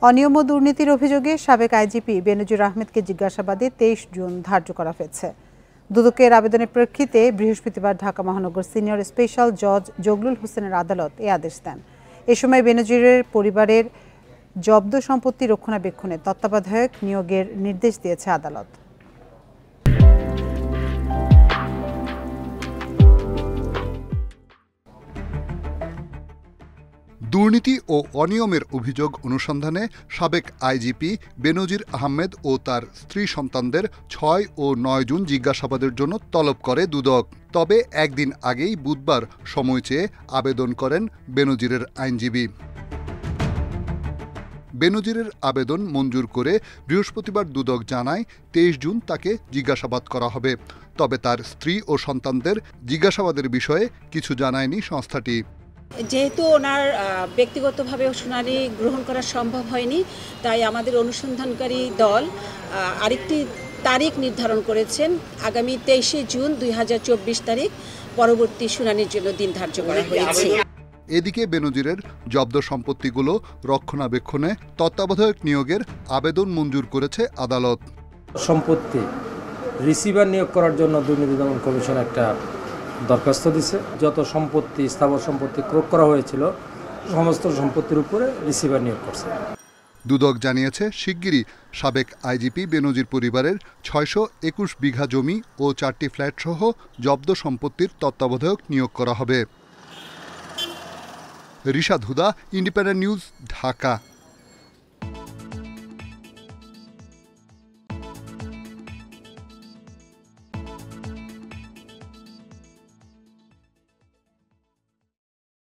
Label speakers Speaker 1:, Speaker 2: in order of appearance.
Speaker 1: অনিয়ম ও দুর্নীতির অভিযোগে সাবেক আইজিপি বেনজির আহমেদকে জিজ্ঞাসাবাদে 23 জুন ধার্য করা হয়েছে। দুদকের আবেদনের প্রেক্ষিতে বৃহস্পতিবার ঢাকা মহানগর সিনিয়র স্পেশাল জজ জগলুল হোসেনের আদালত এ আদেশ দেন। এ সময় বেনজিরের পরিবারের জব্দ সম্পত্তি রক্ষণাবেক্ষণে তত্ত্বাবধায়ক নিয়োগের নির্দেশ দিয়েছে আদালত।
Speaker 2: দুর্নীতি ও অনিয়মের অভিযোগ অনুসন্ধানে সাবেক আইজিপি বেনজির আহমেদ ও তার স্ত্রী সন্তানদের ৬ ও ৯ জুন জিজ্ঞাসাবাদের জন্য তলব করে দুদক। তবে একদিন আগেই বুধবার সময় চেয়ে আবেদন করেন বেনজিরের আইনজীবী। বেনজিরের আবেদন মঞ্জুর করে বৃহস্পতিবার দুদক জানায় ২৩ জুন তাকে জিজ্ঞাসাবাদ করা হবে। তবে তার স্ত্রী ও সন্তানদের জিজ্ঞাসাবাদের বিষয়ে কিছু জানায়নি সংস্থাটি।
Speaker 3: যেহেতু ওনার ব্যক্তিগতভাবে শুনানি গ্রহণ করা সম্ভব হয়নি, তাই আমাদের অনুসন্ধানকারী দল আরেকটি তারিখ নির্ধারণ করেছেন। আগামী ২৩শে জুন ২০২৪ তারিখ পরবর্তী শুনানির জন্য দিন ধার্য করা হয়েছে।
Speaker 2: এদিকে বেনজিরের জব্দ সম্পত্তিগুলো রক্ষণাবেক্ষণে তত্ত্বাবধায়ক নিয়োগের আবেদন মঞ্জুর করেছে আদালত।
Speaker 4: সম্পত্তি রিসিভার নিয়োগ করার জন্য দুর্নীতি দমন কমিশন একটা দরখাস্ত দিছে। যত সম্পত্তি স্থাবর সম্পত্তি ক্রয় করা হয়েছিল সমস্ত সম্পত্তির উপরে রিসিভার নিয়োগ করছে।
Speaker 2: দুদক জানিয়েছে শিগগিরই সাবেক আইজিপি বেনজির পরিবারের ৬২১ বিঘা জমি ও ৪টি ফ্ল্যাটসহ জব্দ সম্পত্তির তত্ত্বাবধায়ক নিয়োগ করা হবে। রিশাদ হুদা, ইন্ডিপেন্ডেন্ট নিউজ, ঢাকা।